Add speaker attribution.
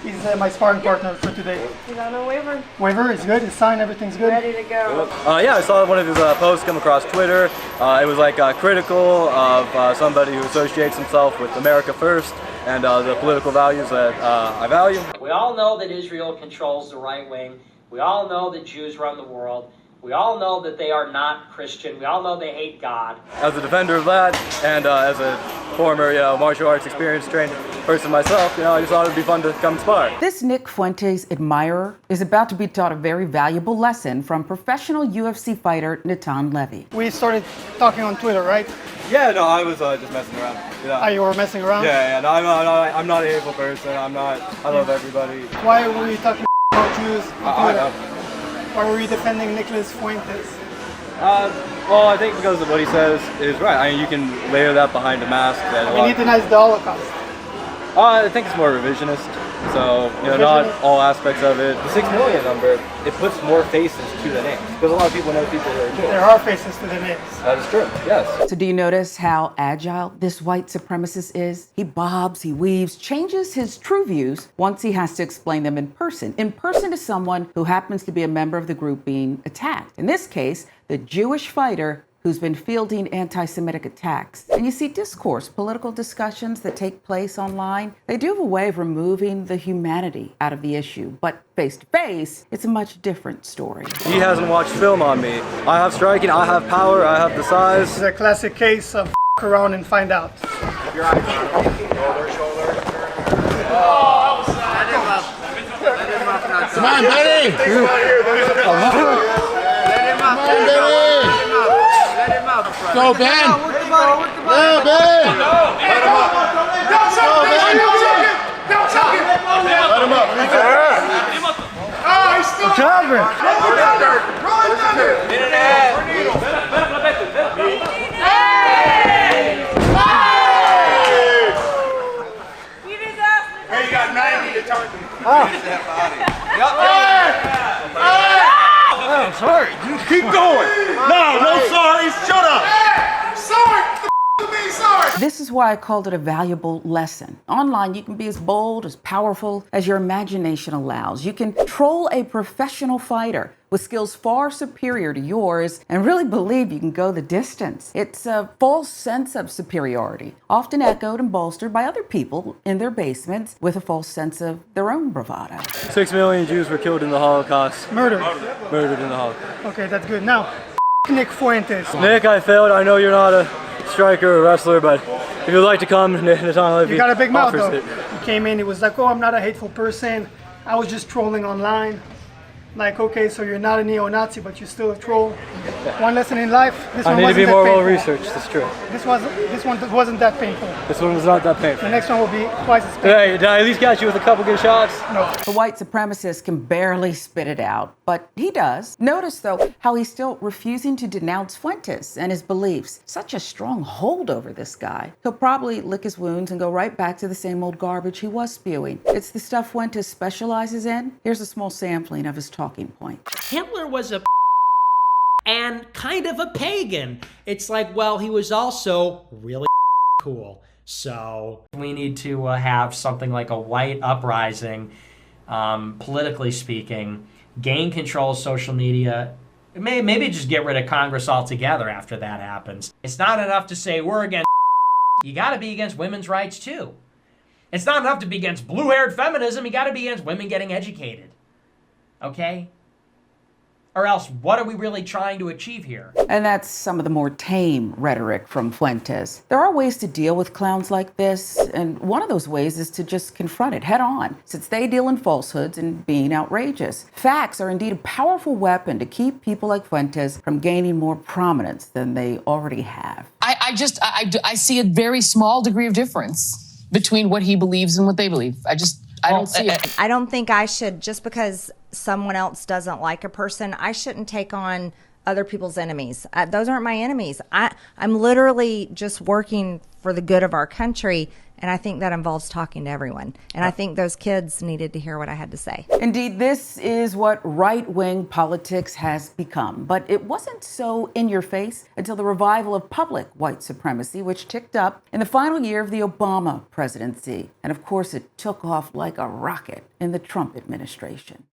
Speaker 1: He's my sparring partner for today.
Speaker 2: He's on a waiver.
Speaker 1: Waiver is good, his sign, everything's good.
Speaker 2: Ready to go.
Speaker 3: Yeah, I saw one of his posts come across Twitter. It was like critical of somebody who associates himself with America first and the political values that I value.
Speaker 4: We all know that Israel controls the right wing. We all know that Jews run the world. We all know that they are not Christian. We all know they hate God.
Speaker 3: As a defender of that, and as a former, martial arts experience trained person myself, I just thought it'd be fun to come spar.
Speaker 5: This Nick Fuentes admirer is about to be taught a very valuable lesson from professional UFC fighter Natan Levy.
Speaker 1: We started talking on Twitter, right?
Speaker 3: Yeah, no, I was just messing around.
Speaker 1: Oh, you were messing around?
Speaker 3: Yeah, no, I'm not a hateful person. I love everybody.
Speaker 1: Why were you talking about Jews on Twitter? Why were you defending Nicholas Fuentes?
Speaker 3: Well, I think because of what he says is right. I mean, you can layer that behind a mask.
Speaker 1: He denies the Holocaust.
Speaker 3: I think it's more revisionist. So, not all aspects of it. The 6 million number, it puts more faces to the names. Because a lot of people know people who are Jewish.
Speaker 1: There are faces to the names.
Speaker 3: That is true, yes.
Speaker 5: So do you notice how agile this white supremacist is? He bobs, he weaves, changes his true views once he has to explain them in person. In person to someone who happens to be a member of the group being attacked. In this case, the Jewish fighter who's been fielding anti-Semitic attacks. And you see discourse, political discussions that take place online, they do have a way of removing the humanity out of the issue. But face to face, it's a much different story.
Speaker 3: He hasn't watched film on me. I have striking, I have power, I have the size.
Speaker 1: This is a classic case of around and find out.
Speaker 6: Your eyes shoulder.
Speaker 7: Oh, come on, buddy!
Speaker 6: Let him up.
Speaker 7: Go, Ben!
Speaker 6: Go,
Speaker 7: Ben!
Speaker 6: Let him up. Don't choke him! Let him up. Oh, he's still
Speaker 1: Cover!
Speaker 6: Roll it thunder! Hey, you got 90 to target.
Speaker 7: I'm sorry. Keep going. No sorry. Shut up.
Speaker 6: Hey, sorry. Me, sorry.
Speaker 5: This is why I called it a valuable lesson. Online, you can be as bold, as powerful as your imagination allows. You can troll a professional fighter with skills far superior to yours and really believe you can go the distance. It's a false sense of superiority, often echoed and bolstered by other people in their basements with a false sense of their own bravado.
Speaker 3: 6 million Jews were killed in the Holocaust.
Speaker 1: Murdered.
Speaker 3: Murdered in the Holocaust.
Speaker 1: Okay, that's good. Now, Nick Fuentes.
Speaker 3: Nick, I failed. I know you're not a striker or wrestler, but if you'd like to come, Natan Levy
Speaker 1: You got a big mouth, though.
Speaker 3: it.
Speaker 1: He came in, he was like, oh, I'm not a hateful person. I was just trolling online. Like, okay, so you're not a neo-Nazi, but you're still a troll. One lesson in life. This
Speaker 3: I
Speaker 1: one
Speaker 3: need to
Speaker 1: wasn't
Speaker 3: be
Speaker 1: that
Speaker 3: more
Speaker 1: painful.
Speaker 3: well-researched, that's true.
Speaker 1: This one wasn't that painful.
Speaker 3: This one was not that painful.
Speaker 1: The next one will be twice as painful.
Speaker 3: Hey, did I at least catch you with a couple good shots?
Speaker 1: No.
Speaker 5: The white supremacist can barely spit it out, but he does. Notice, though, how he's still refusing to denounce Fuentes and his beliefs. Such a strong hold over this guy. He'll probably lick his wounds and go right back to the same old garbage he was spewing. It's the stuff Fuentes specializes in. Here's a small sampling of his talking points.
Speaker 8: Hitler was a and kind of a pagan. It's like, well, he was also really cool. So we need to have something like a white uprising, politically speaking, gain control of social media. Maybe just get rid of Congress altogether after that happens. It's not enough to say we're against. You got to be against women's rights too. It's not enough to be against blue-haired feminism. You got to be against women getting educated. Okay? Or else, what are we really trying to achieve here?
Speaker 5: And that's some of the more tame rhetoric from Fuentes. There are ways to deal with clowns like this, and one of those ways is to just confront it head on, since they deal in falsehoods and being outrageous. Facts are indeed a powerful weapon to keep people like Fuentes from gaining more prominence than they already have.
Speaker 9: I see a very small degree of difference between what he believes and what they believe. I don't see it.
Speaker 10: I don't think I should, just because someone else doesn't like a person, I shouldn't take on other people's enemies. Those aren't my enemies. I'm literally just working for the good of our country, And I think that involves talking to everyone. And I think those kids needed to hear what I had to say.
Speaker 5: Indeed, this is what right-wing politics has become. But it wasn't so in your face until the revival of public white supremacy, which ticked up in the final year of the Obama presidency. And of course, it took off like a rocket in the Trump administration.